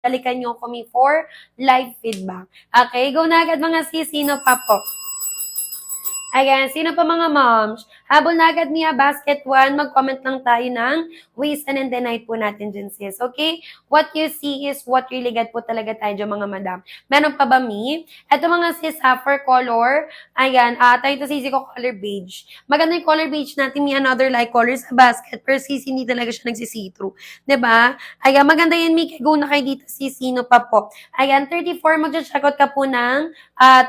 balikan nyo kami for live feedback. Okay, go na agad mga sis, sino pa po? Ayan, sino pa mga moms? Habol na agad Mia Basket 1, mag-comment lang tayo ng ways and deny po natin dyan sis. Okay? What you see is what really get po talaga tayo dyan mga madam. Meron pa ba Mi? Ito mga sis for color. Ayan, tayo ito sisi ko color beige. Maganda yung color beige natin. Mi another like color sa basket. Pero sisi hindi talaga siya nagsisi-through. Diba? Ayan, maganda yun Mi. Go na kayo dito sis. Sino pa po? Ayan, 34. Mag-check out ka po ng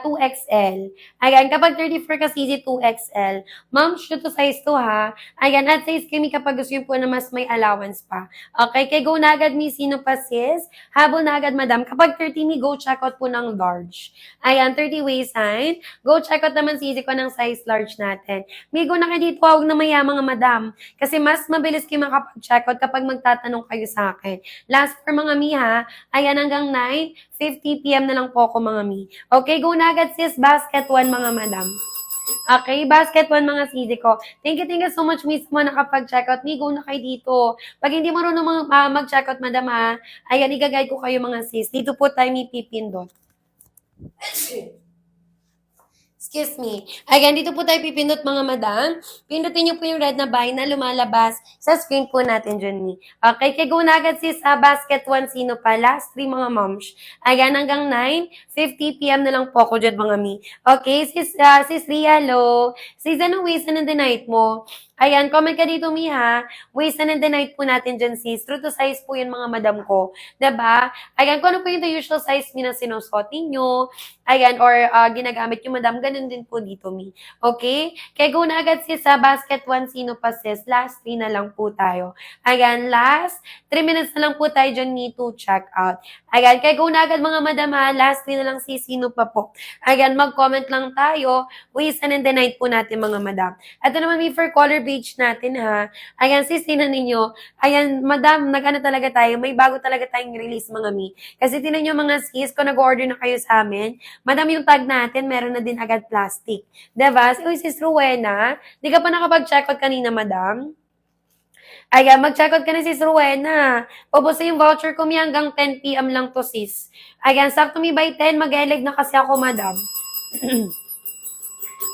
2XL. Ayan, kapag 34 ka CZ 2XL, ma'am, shoot to size 2 ha. Ayan, at size kami kapag gusto nyo po na mas may allowance pa. Okay, kay go na agad mi, sino pa sis? Habol na agad madam. Kapag 30 mi, go check out po ng large. Ayan, 30 waistline. Go check out naman CZ ko ng size large natin. May go na kayo dito, huwag na maya mga madam. Kasi mas mabilis kayo makapag-check out kapag magtatanong kayo sa akin. Last for mga mi ha. Ayan, hanggang 9:50 PM na lang po ako mga mi. Okay, go na agad sis, basket 1 mga madam. Okay, basket 1 mga sisi ko. Thank you so much miss mo nakapag-checkout. Mi, go na kayo dito. Pag hindi marunong mag-checkout, madam ha, ayan, igagay ko kayo mga sis. Dito po tayo may pipindot. Excuse me. Ayan, dito po tayo pipindot mga madam. Pindutin niyo po yung red na buy na lumalabas sa screen po natin dyan ni. Okay, kay go na agad sis basket 1 sino pa. Last 3 mga moms. Ayan, hanggang 9:50 PM na lang po ako dyan mga mi. Okay, sis Ria, hello. Sis, anong ways na the night mo? Ayan, comment ka dito mi ha. Ways na the night po natin dyan sis. True to size po yun mga madam ko. Diba? Ayan, kung ano po yung the usual size mi na sinusuotin nyo. Ayan, or ginagamit yung madam, ganun din po dito, Mi. Okay? Kaya go na agad sis sa basket 1, sino pa sis? Last 3 na lang po tayo. Ayan, last 3 minutes na lang po tayo dyan, need to check out. Ayan, kaya go na agad mga madam ha, last 3 na lang sis, sino pa po? Ayan, mag-comment lang tayo, ways and the night po natin mga madam. Ito naman, Mi, for color beige natin ha. Ayan, sis, tinan ninyo. Ayan, madam, nag-ano talaga tayo, may bago talaga tayong release mga Mi. Kasi tinan nyo mga sis, kung nag-order na kayo sa amin, madam, yung tag natin, meron na din agad plastic. Diba? Uy, sis Rowena, di ka pa nakapag-checkout kanina, madam? Ayan, mag-checkout ka na sis Rowena. Pupusa yung voucher ko mi hanggang 10 PM lang to sis. Ayan, sakto mi by 10, mag-eleg na kasi ako, madam.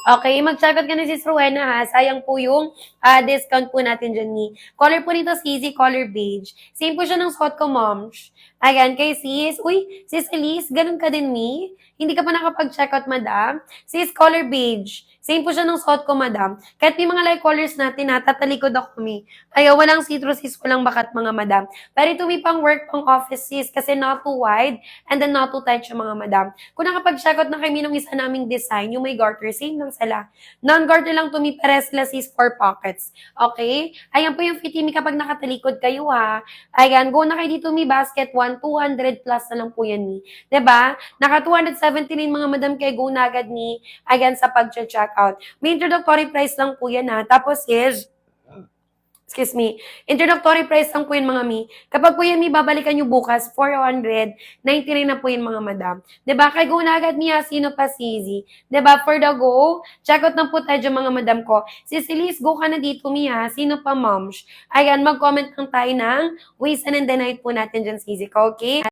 Okay, mag-checkout ka na sis Rowena ha. Sayang po yung discount po natin dyan ni. Color po nito easy color beige. Same po siya ng suot ko, moms. Ayan, kay sis. Uy, sis Elise, ganun ka din mi? Hindi ka pa nakapag-checkout, madam? Sis, color beige. Same po siya ng suot ko, madam. Kahit may mga light colors natin, tatalikod ako mi. Ayaw, walang citrus sis, walang bakat mga madam. Pero ito mi pang work, pang office sis, kasi not too wide and then not too tight siya mga madam. Kung nakapag-checkout na kami ng isa naming design, yung may garter, same lang sila. Non-garter lang to mi, pares sila sis, 4 pockets. Okay? Ayan po yung fit mi kapag nakatalikod kayo ha. Ayan, go na kayo dito mi, basket 1, 200 plus na lang po yan mi. 'Di ba? Naka 279 mga madam kay go na agad ni. Ayan sa pag-check out. May introductory price lang po yan ha. Tapos is, excuse me, introductory price lang po yun mga mi. Kapag po yan mi, babalikan nyo bukas, 499 na po yun mga madam. Diba? Kaya go na agad niya, sino pa si Diba? For the go, check out na po tayo dyan mga madam ko. Si Silis, go ka na dito mi ha. Sino pa moms? Ayan, mag-comment lang tayo ng ways and the night po natin dyan si ko, okay?